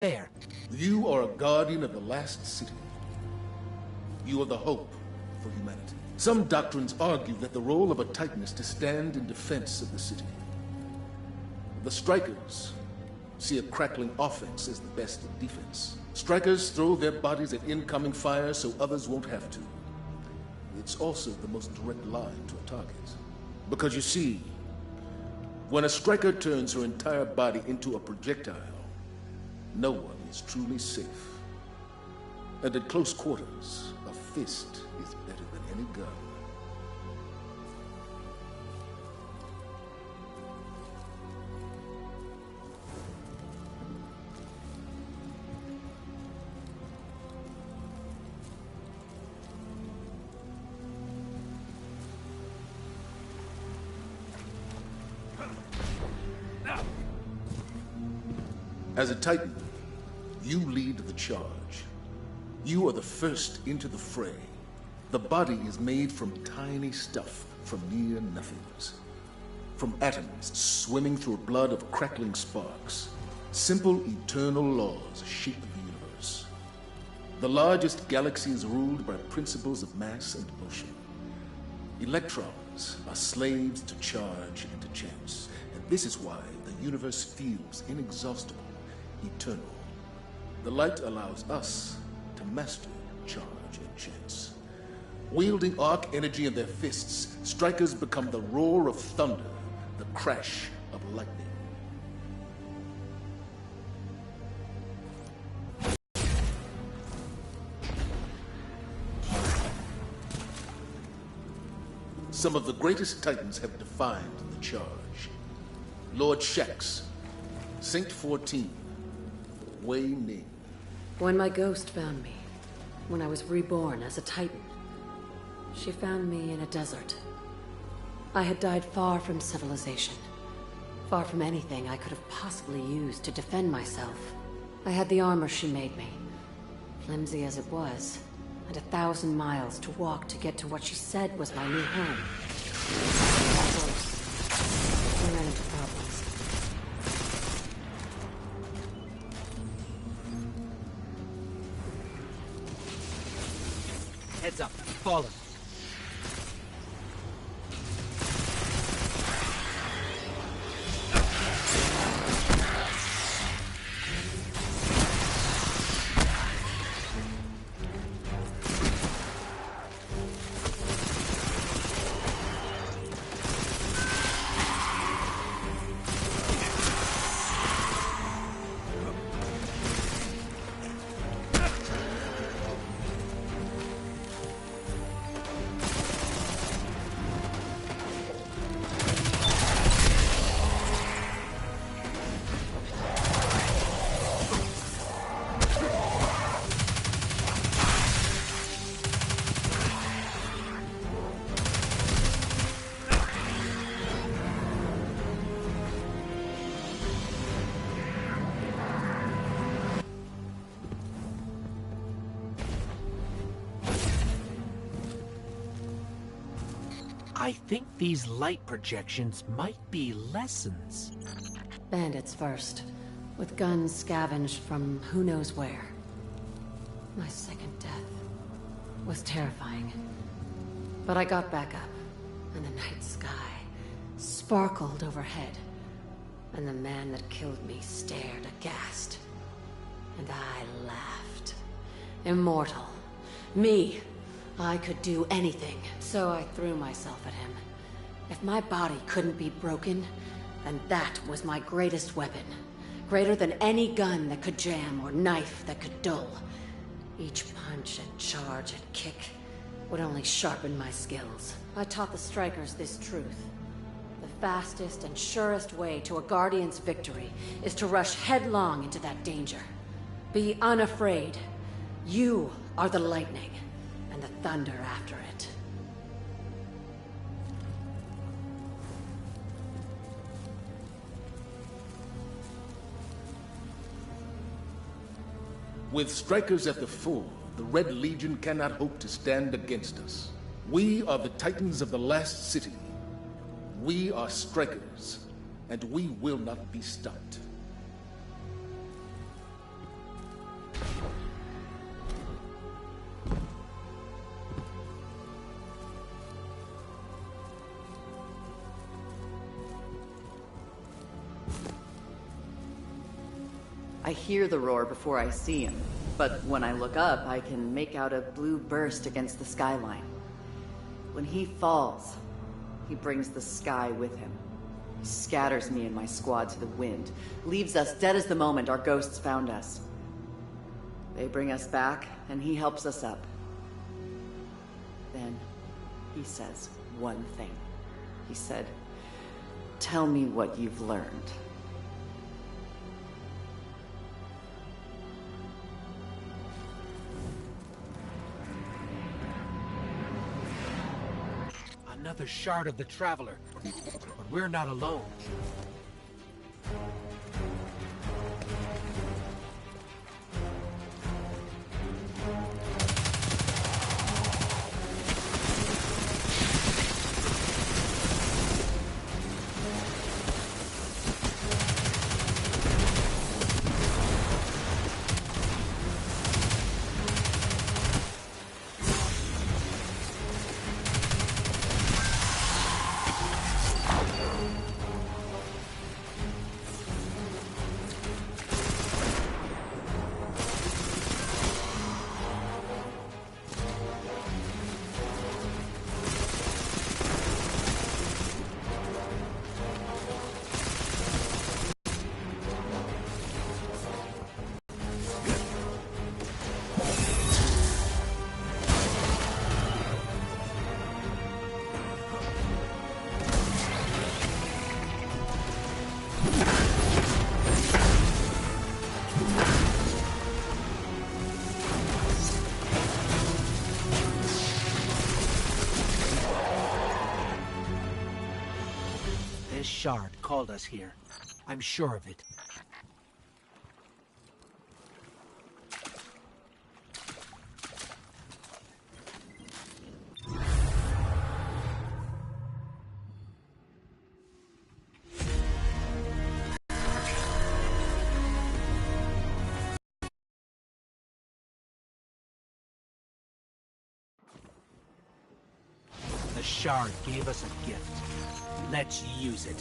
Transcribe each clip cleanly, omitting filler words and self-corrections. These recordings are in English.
there. You are a guardian of the last city. You are the hope for humanity. Some doctrines argue that the role of a Titan is to stand in defense of the city. The Strikers see a crackling offense as the best defense. Strikers throw their bodies at incoming fire so others won't have to. It's also the most direct line to a target. Because you see, when a Striker turns her entire body into a projectile, no one is truly safe. And at close quarters, a fist is better than any gun. As a Titan, you lead the charge. You are the first into the fray. The body is made from tiny stuff, from near nothings. From atoms swimming through a blood of crackling sparks. Simple eternal laws shape the universe. The largest galaxy is ruled by principles of mass and motion. Electrons are slaves to charge and to chance. And this is why the universe feels inexhaustible, eternal. The light allows us to master charge and chance. Wielding arc energy in their fists, Strikers become the roar of thunder, the crash of lightning. Some of the greatest Titans have defined the charge. Lord Shaxx, Saint 14, Wei Ning. When my ghost found me, when I was reborn as a Titan, she found me in a desert. I had died far from civilization, far from anything I could have possibly used to defend myself. I had the armor she made me, flimsy as it was, and 1,000 miles to walk to get to what she said was my new home. Of course, I ran into problems. Heads up. Follow. I think these light projections might be lessons. Bandits first, with guns scavenged from who knows where. My second death was terrifying. But I got back up, and the night sky sparkled overhead. And the man that killed me stared aghast. And I laughed. Immortal. Me. I could do anything, so I threw myself at him. If my body couldn't be broken, then that was my greatest weapon. Greater than any gun that could jam or knife that could dull. Each punch and charge and kick would only sharpen my skills. I taught the Strikers this truth. The fastest and surest way to a Guardian's victory is to rush headlong into that danger. Be unafraid. You are the lightning. And the thunder after it. With Strikers at the fore, the Red Legion cannot hope to stand against us. We are the Titans of the last city. We are Strikers, and we will not be stopped. I hear the roar before I see him, but when I look up, I can make out a blue burst against the skyline. When he falls, he brings the sky with him. He scatters me and my squad to the wind, leaves us dead as the moment our ghosts found us. They bring us back, and he helps us up. Then, he says one thing. He said, "Tell me what you've learned." Another shard of the Traveler. But we're not alone. This shard called us here. I'm sure of it. The shard gave us a gift. Let's use it.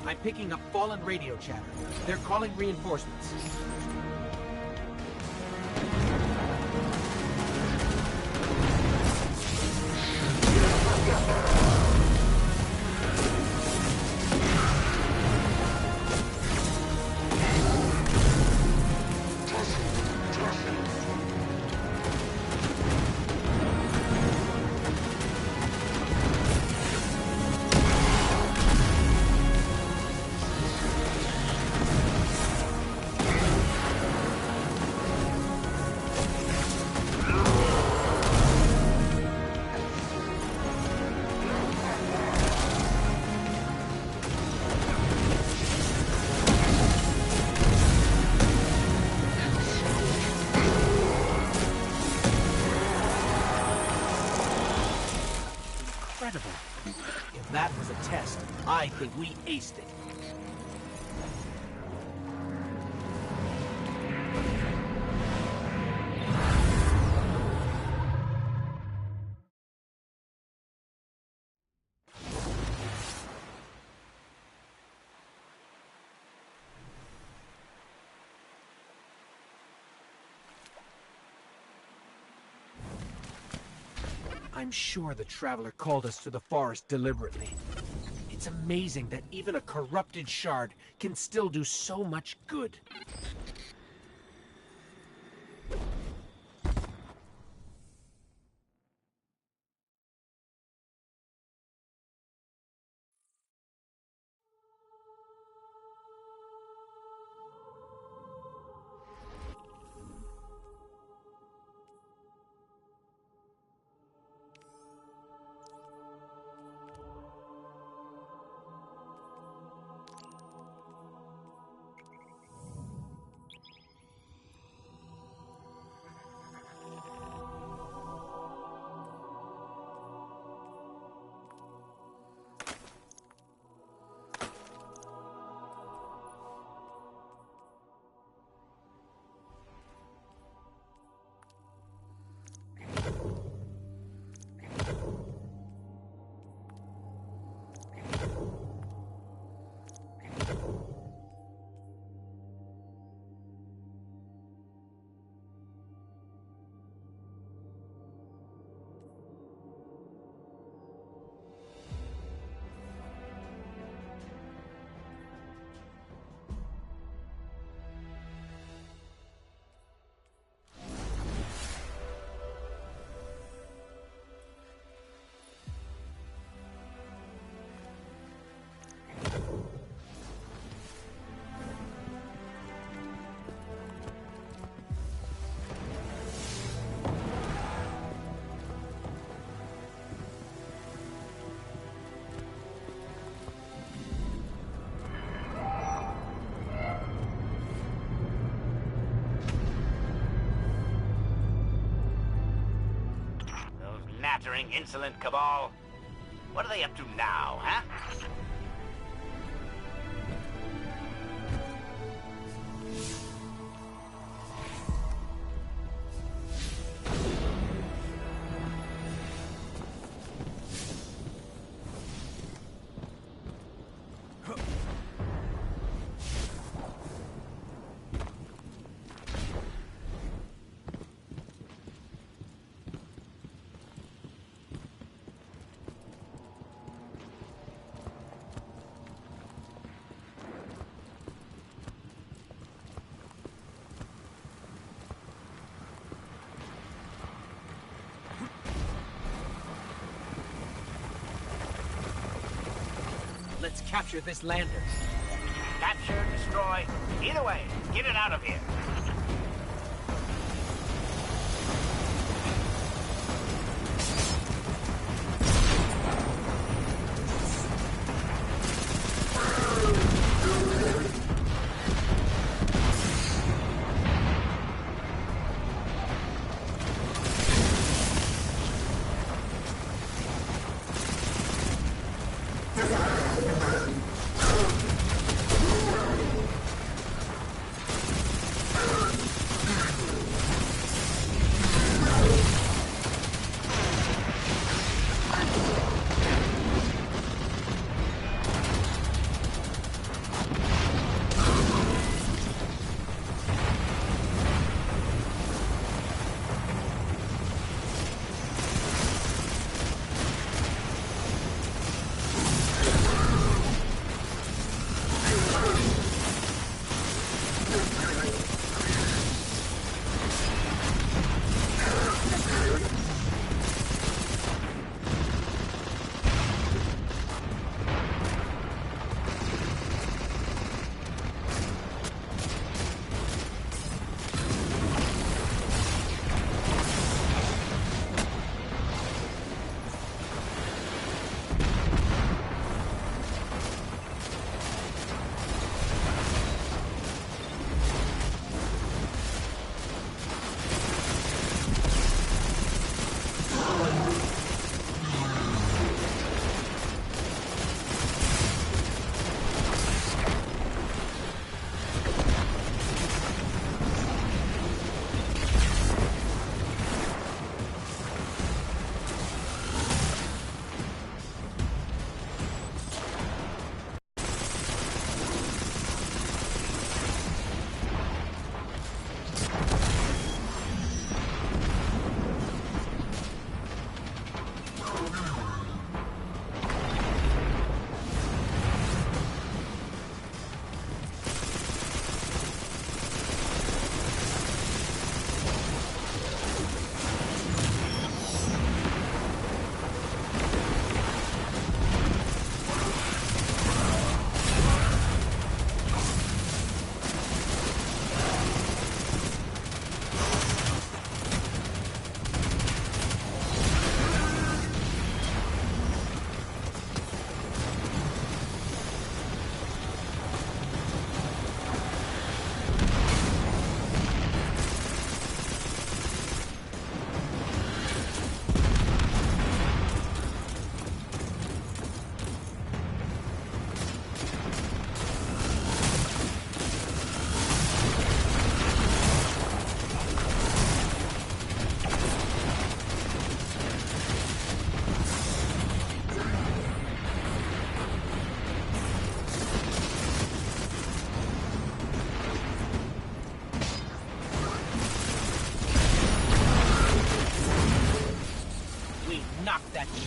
I'm picking up fallen radio chatter. They're calling reinforcements. Incredible. If that was a test, I think we aced it. I'm sure the Traveler called us to the forest deliberately. It's amazing that even a corrupted shard can still do so much good. Nattering, insolent cabal. What are they up to now, huh? Let's capture this lander. Capture, destroy. Either way, get it out of here.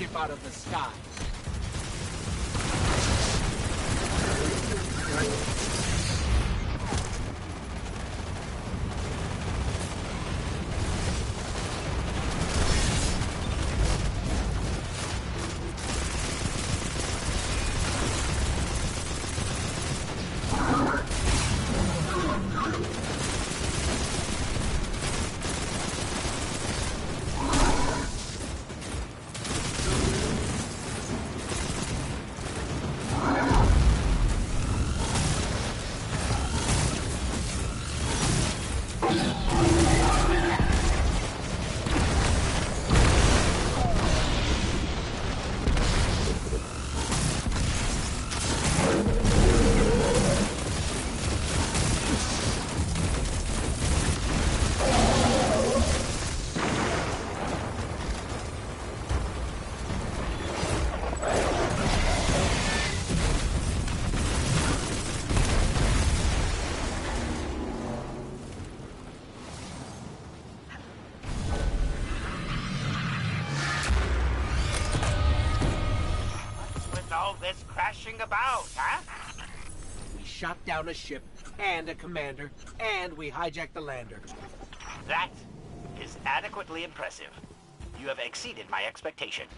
ship out of the sky. This crashing about, huh? We shot down a ship and a commander, and we hijacked the lander. That is adequately impressive. You have exceeded my expectations.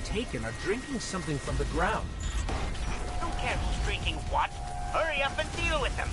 Taken are drinking something from the ground. Don't cares streaking what? Hurry up and deal with them.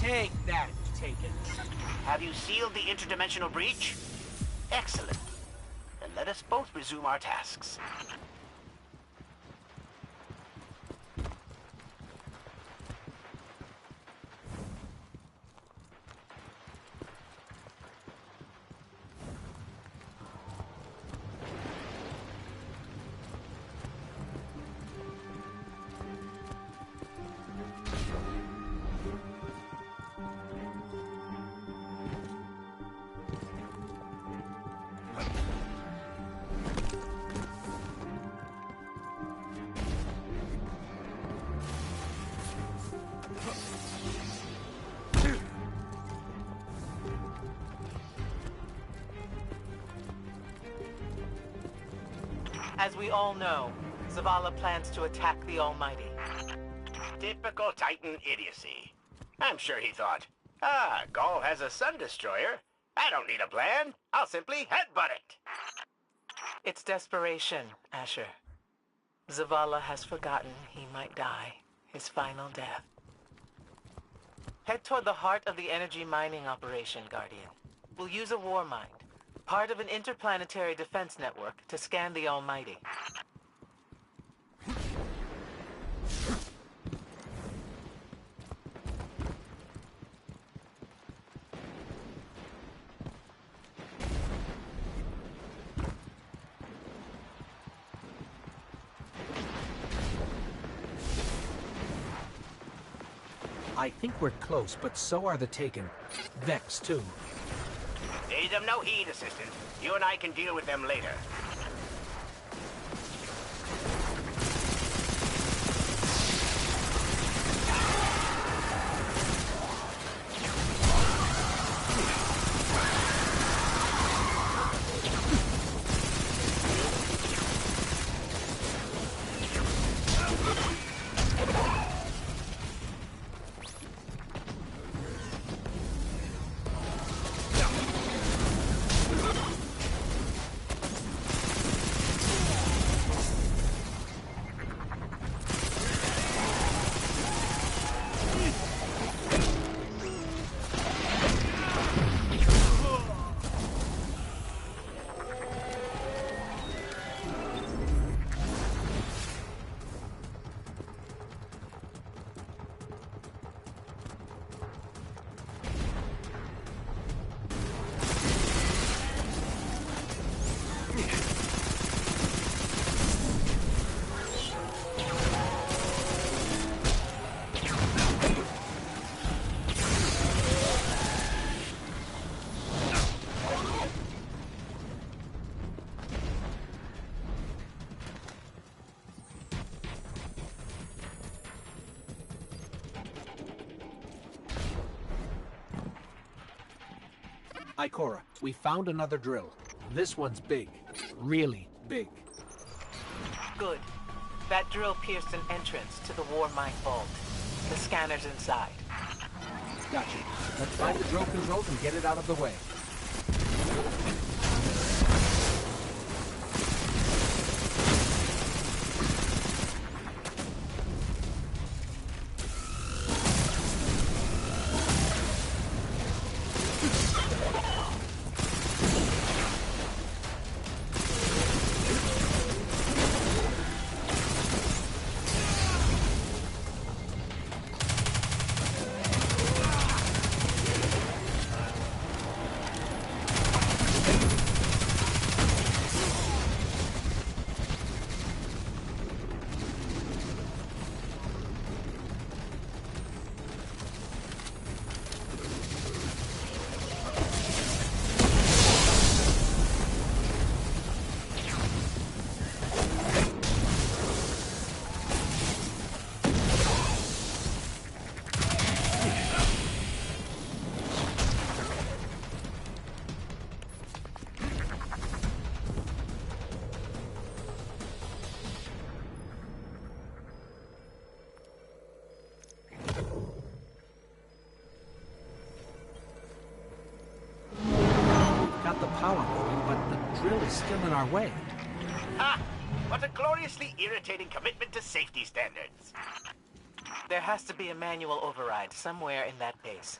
Take that, Taken. Have you sealed the interdimensional breach? Excellent. Then let us both resume our tasks. As we all know, Zavala plans to attack the Almighty. Typical Titan idiocy. I'm sure he thought, ah, Gaul has a sun destroyer. I don't need a plan. I'll simply headbutt it. It's desperation, Asher. Zavala has forgotten he might die, his final death. Head toward the heart of the energy mining operation, Guardian. We'll use a war mind, part of an interplanetary defense network, to scan the Almighty. I think we're close, but so are the Taken. Vex, too. Pay them no heed, Assistant. You and I can deal with them later. Ikora, we found another drill. This one's big. Really big. Good. That drill pierced an entrance to the War Mine Vault. The scanner's inside. Gotcha. Let's find the drill controls and get it out of the way. Still in our way. Ha! What a gloriously irritating commitment to safety standards. There has to be a manual override somewhere in that base.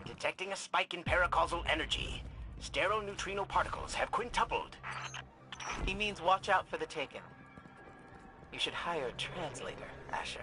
Detecting a spike in paracausal energy. Stereoneutrino particles have quintupled. He means watch out for the Taken. You should hire a translator, Asher.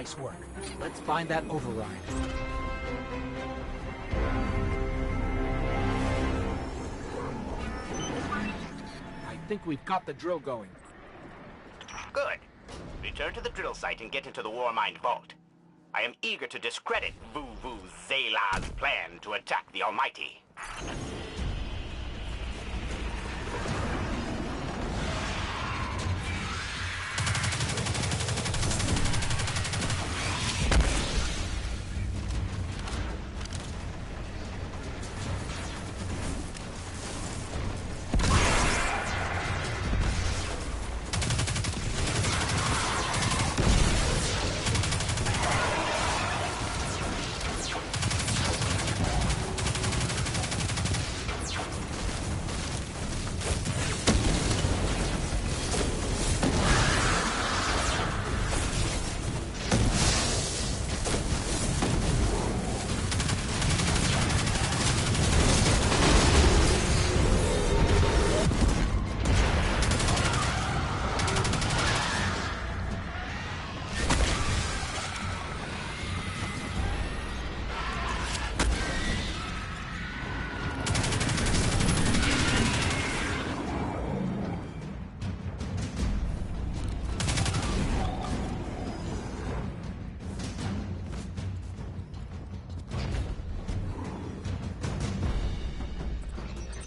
Nice work. Let's find that override. I think we've got the drill going. Good. Return to the drill site and get into the Warmind vault. I am eager to discredit Vuvu Zayla's plan to attack the Almighty.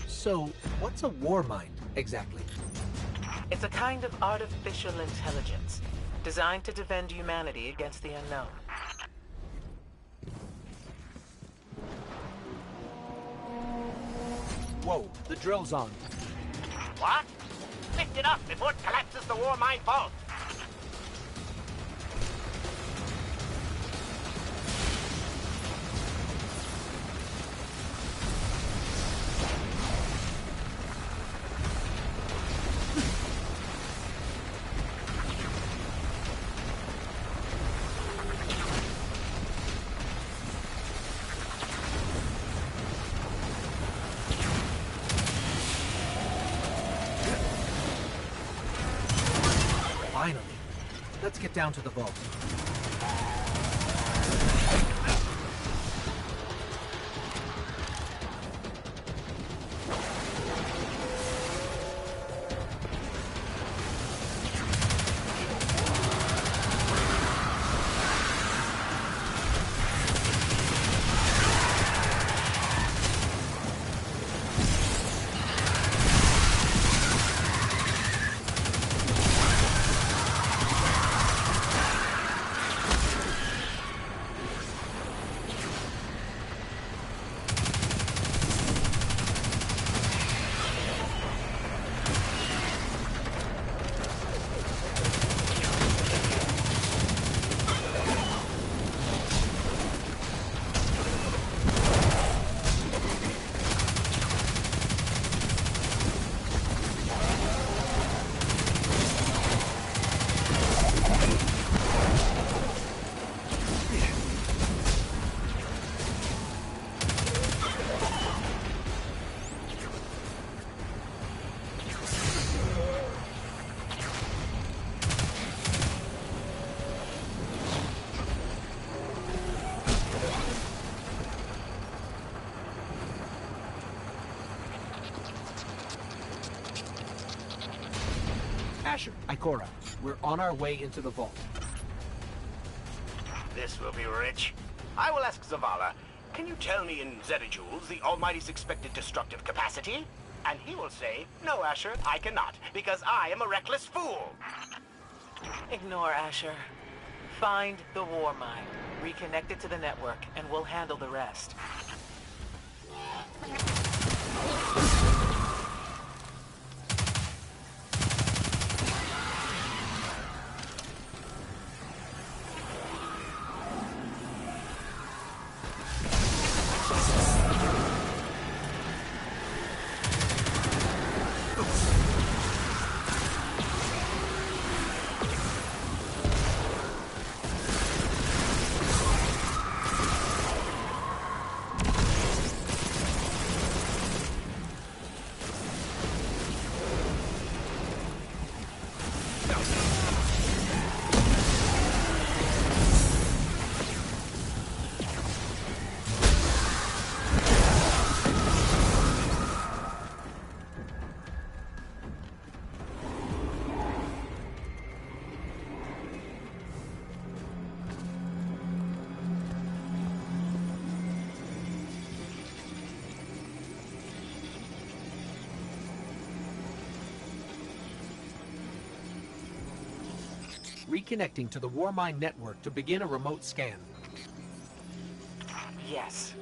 So, what's a Warmind, exactly? It's a kind of artificial intelligence designed to defend humanity against the unknown. Whoa, the drill's on. What? Lift it up before it collapses the Warmind vault. Finally. Let's get down to the vault. Asher, Ikora, we're on our way into the vault. This will be rich. I will ask Zavala, can you tell me in zetajoules the Almighty's expected destructive capacity? And he will say, no, Asher, I cannot, because I am a reckless fool. Ignore Asher. Find the Warmind, reconnect it to the network, and we'll handle the rest. reconnecting to the Warmind network to begin a remote scan. Yes.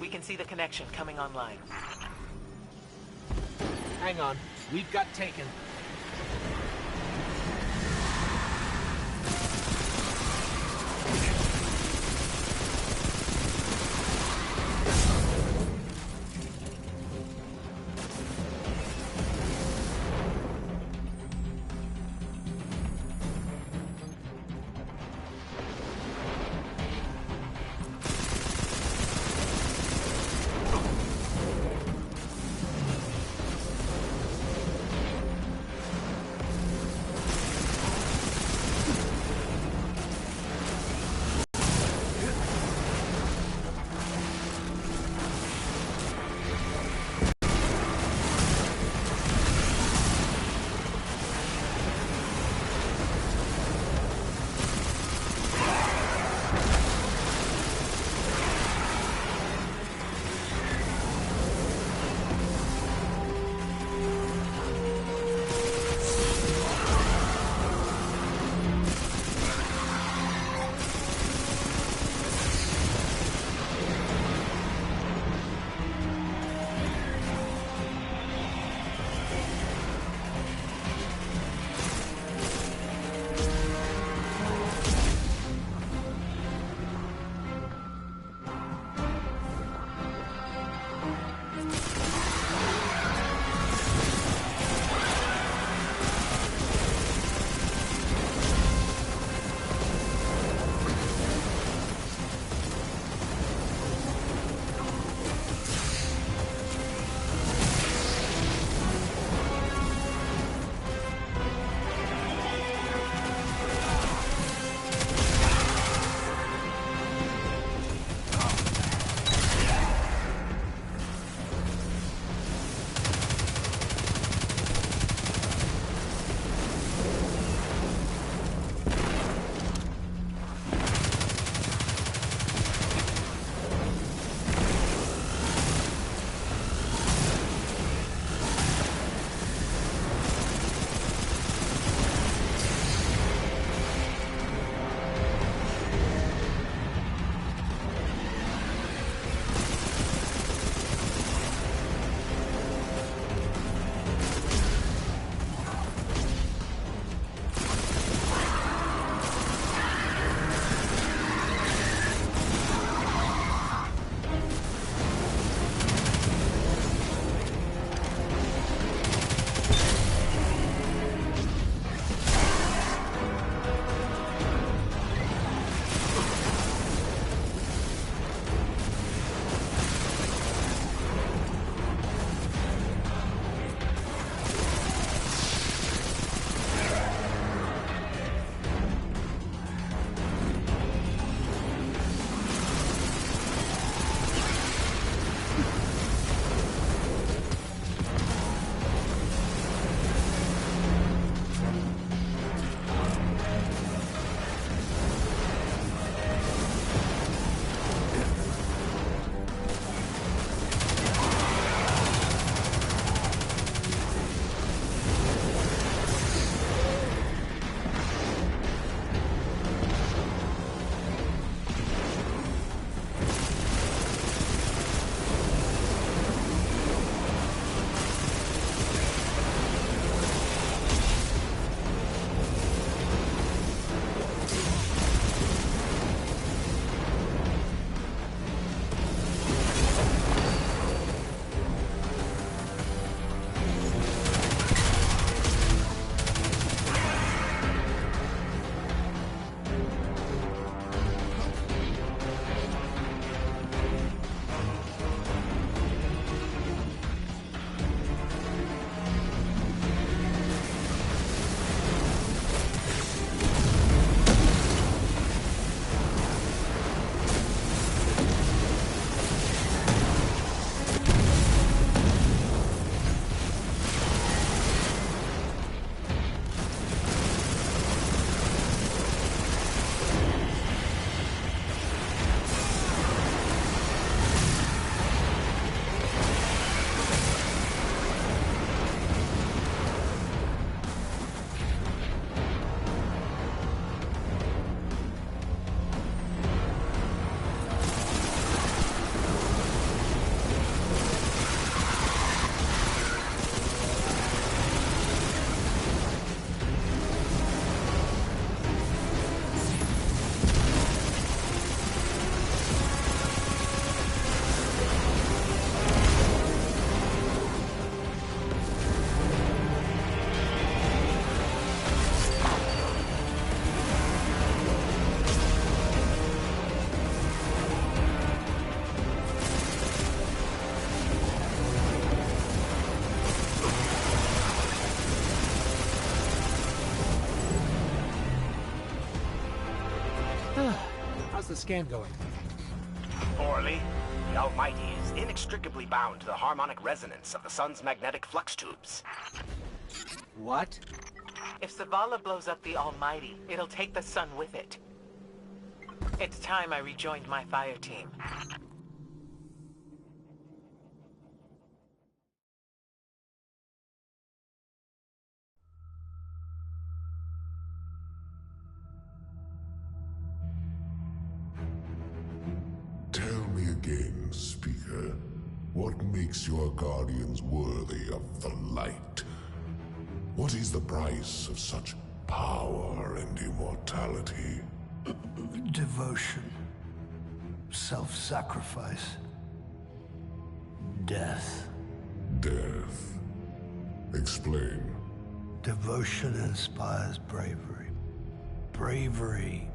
We can see the connection coming online. Hang on. We've got taken. the scan going? Poorly. The Almighty is inextricably bound to the harmonic resonance of the sun's magnetic flux tubes. What? If Zavala blows up the Almighty, it'll take the sun with it. It's time I rejoined my fire team. Tell me again, Speaker, what makes your guardians worthy of the light? What is the price of such power and immortality? Devotion. Self-sacrifice. Death. Death. Explain. Devotion inspires bravery. Bravery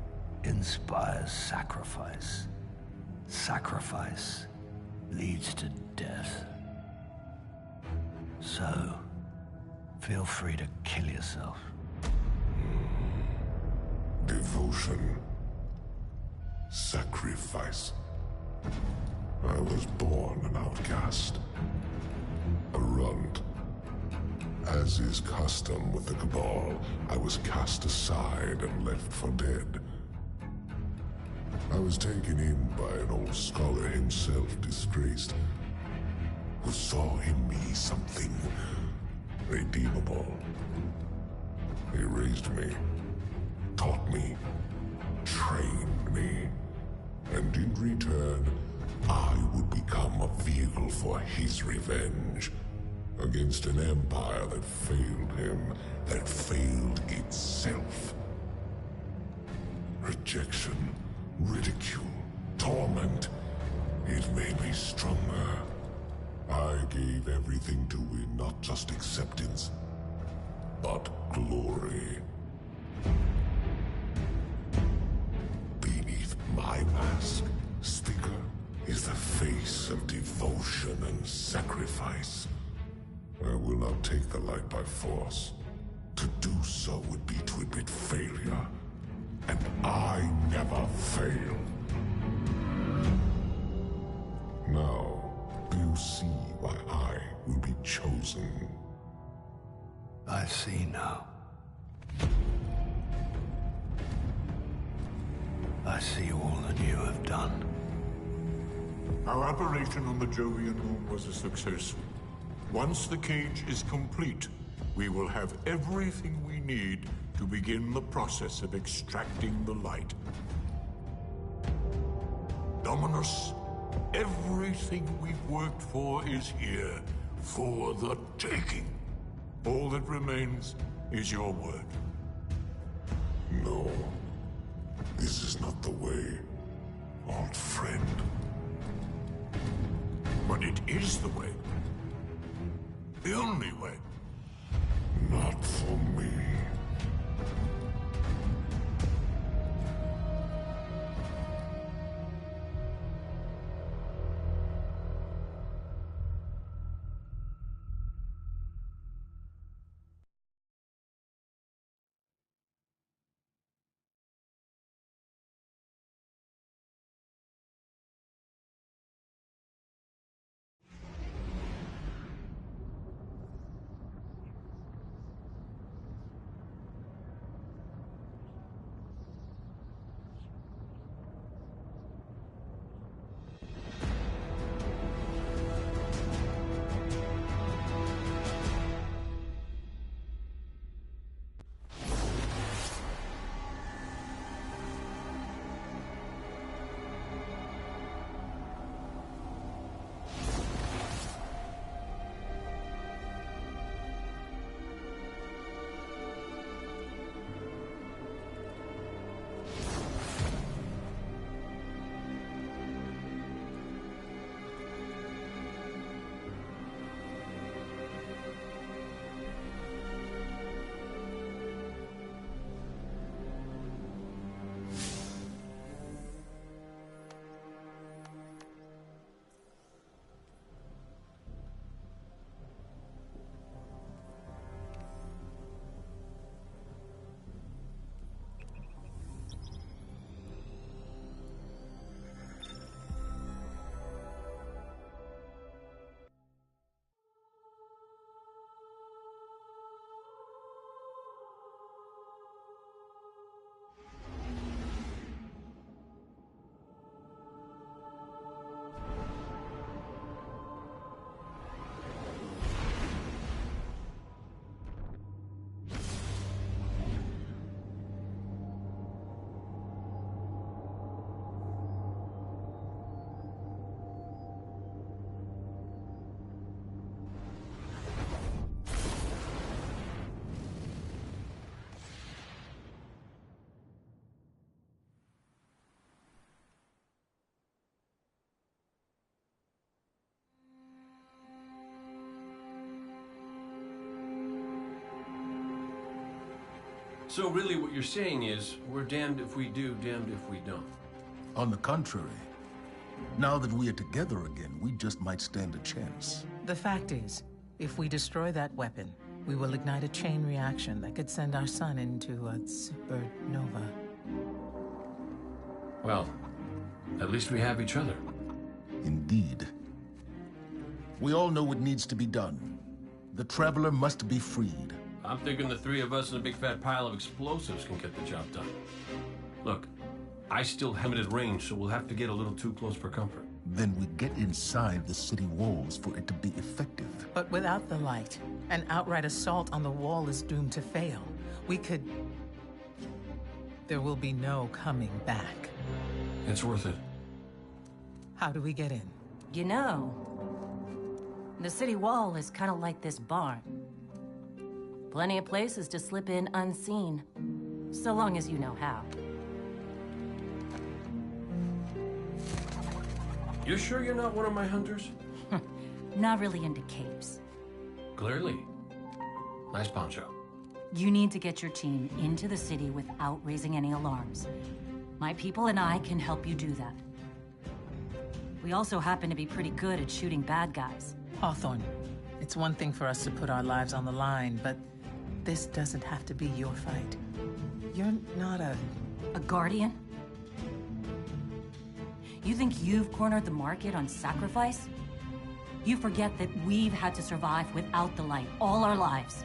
inspires sacrifice. Sacrifice leads to death. So, feel free to kill yourself. Devotion. Sacrifice. I was born an outcast. A runt. As is custom with the Cabal, I was cast aside and left for dead. I was taken in by an old scholar himself, disgraced, who saw in me something redeemable. He raised me, taught me, trained me, and in return, I would become a vehicle for his revenge against an empire that failed him, that failed itself. Rejection, ridicule, torment. It made me stronger. I gave everything to win not just acceptance, but glory. Beneath my mask, Speaker, is the face of devotion and sacrifice. I will not take the light by force. To do so would be to admit failure. And I never fail. Now, do you see why I will be chosen? I see now. I see all that you have done. Our operation on the Jovian moon was a success. Once the cage is complete, we will have everything we need to begin the process of extracting the light. Dominus, everything we've worked for is here, for the taking. All that remains is your word. No. This is not the way, old friend. But it is the way. The only way. Not for me. So really what you're saying is, we're damned if we do, damned if we don't. On the contrary, now that we are together again, we just might stand a chance. The fact is, if we destroy that weapon, we will ignite a chain reaction that could send our sun into a supernova. Well, at least we have each other. Indeed. We all know what needs to be done. The Traveler must be freed. I'm thinking the three of us in a big fat pile of explosives can get the job done. Look, I still have limited range, so we'll have to get a little too close for comfort. Then we get inside the city walls for it to be effective. But without the light, an outright assault on the wall is doomed to fail. We could... There will be no coming back. It's worth it. How do we get in? You know, the city wall is kind of like this barn. Plenty of places to slip in unseen, so long as you know how. You sure you're not one of my hunters? Not really into capes. Clearly. Nice poncho. You need to get your team into the city without raising any alarms. My people and I can help you do that. We also happen to be pretty good at shooting bad guys. Hawthorne, it's one thing for us to put our lives on the line, but this doesn't have to be your fight. You're not a Guardian? You think you've cornered the market on sacrifice? You forget that we've had to survive without the light all our lives.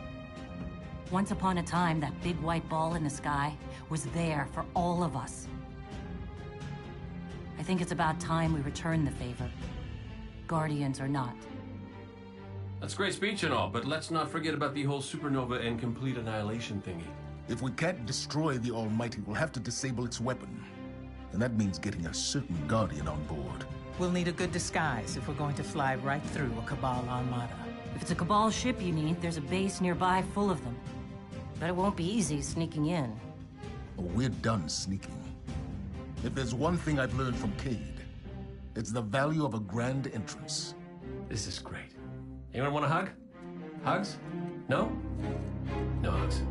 Once upon a time, that big white ball in the sky was there for all of us. I think it's about time we return the favor. Guardians or not. That's great speech and all, but let's not forget about the whole supernova and complete annihilation thingy. If we can't destroy the Almighty, we'll have to disable its weapon. And that means getting a certain Guardian on board. We'll need a good disguise if we're going to fly right through a Cabal armada. If it's a Cabal ship you need, there's a base nearby full of them. But it won't be easy sneaking in. Oh, we're done sneaking. If there's one thing I've learned from Cayde, it's the value of a grand entrance. This is great. Anyone want a hug? Hugs? No? No hugs.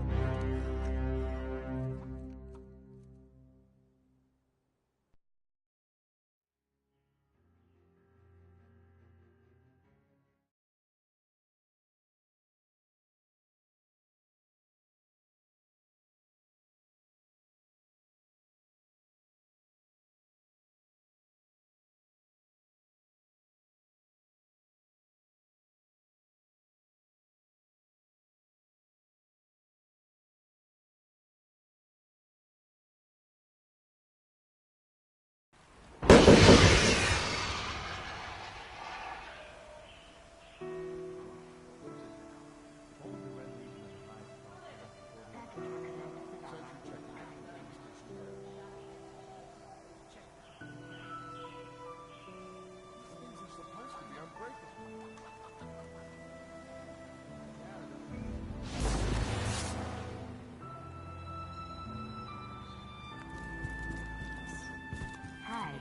Hi.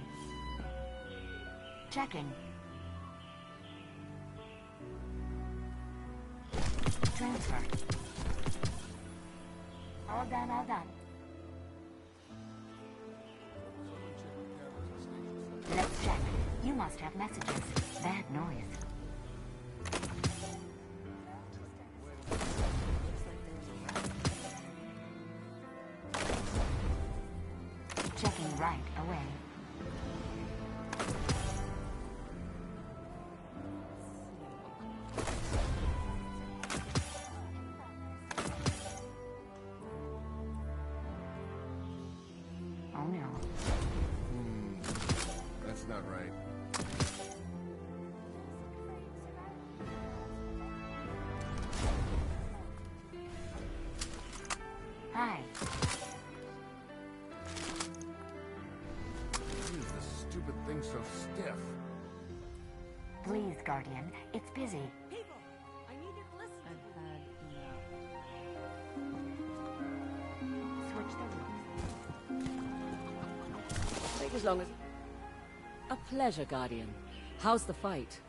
Checking. Transfer. All done, all done. Let's check. You must have messages. Bad noise. Checking right away. Oh no. That's not right. Hi. Why is this stupid thing so stiff? Please, Guardian. It's busy. People, I need you to listen. Switch the rooms. Take as long as... A pleasure, Guardian. How's the fight?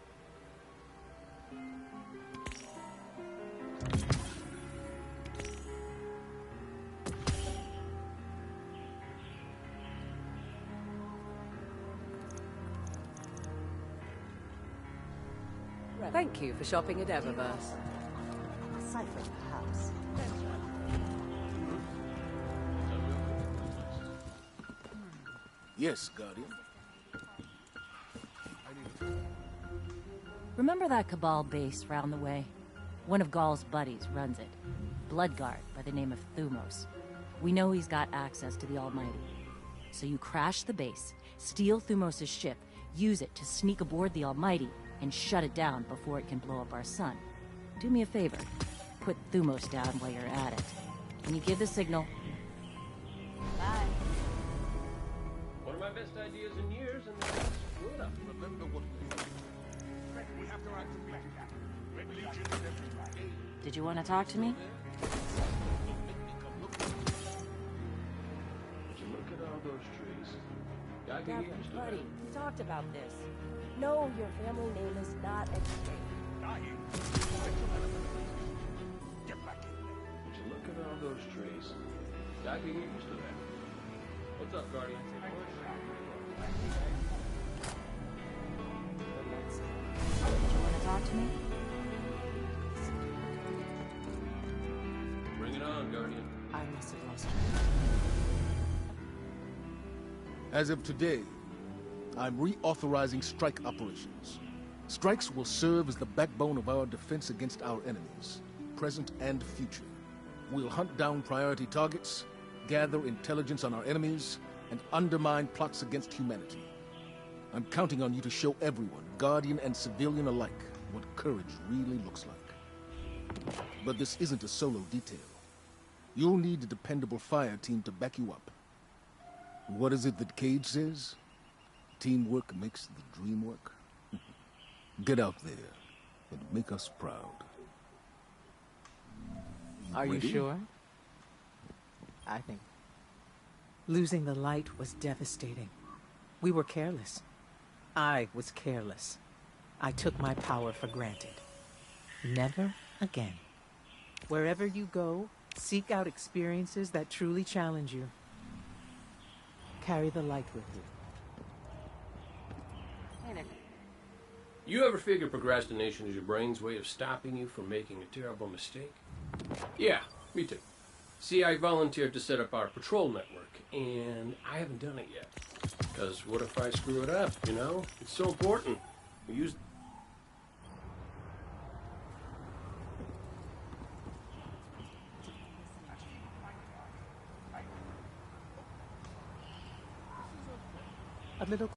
Thank you for shopping at Eververse. A cipher, perhaps. Yes, Guardian. Remember that Cabal base round the way? One of Gaul's buddies runs it. Bloodguard by the name of Thumos. We know he's got access to the Almighty. So you crash the base, steal Thumos' ship, use it to sneak aboard the Almighty, and shut it down before it can blow up our sun. Do me a favor. Put Thumos down while you're at it. When you give the signal... Bye. One of my best ideas in years, and then screw it up. Remember what we have to activate that. Red Legion is everywhere. Did you want to talk to me? Would you look at all those trees? I can get used to buddy, that. we talked about this. No, your family name is not X-Ray. Get back in there. Would you look at all those trees? I can get used to that. What's up, Guardian? Did you want to talk to me? Bring it on, Guardian. I must have lost you. As of today, I'm reauthorizing strike operations. Strikes will serve as the backbone of our defense against our enemies, present and future. We'll hunt down priority targets, gather intelligence on our enemies, and undermine plots against humanity. I'm counting on you to show everyone, Guardian and civilian alike, what courage really looks like. But this isn't a solo detail. You'll need a dependable fire team to back you up. What is it that Cage says? Teamwork makes the dream work. Get out there and make us proud. Are you Ready? sure? I think losing the light was devastating. We were careless. I was careless. I took my power for granted. Never again. Wherever you go, seek out experiences that truly challenge you. Carry the light with you. You ever figure procrastination is your brain's way of stopping you from making a terrible mistake? Yeah, me too. See, I volunteered to set up our patrol network, and I haven't done it yet. Because what if I screw it up, you know? It's so important. We use... A little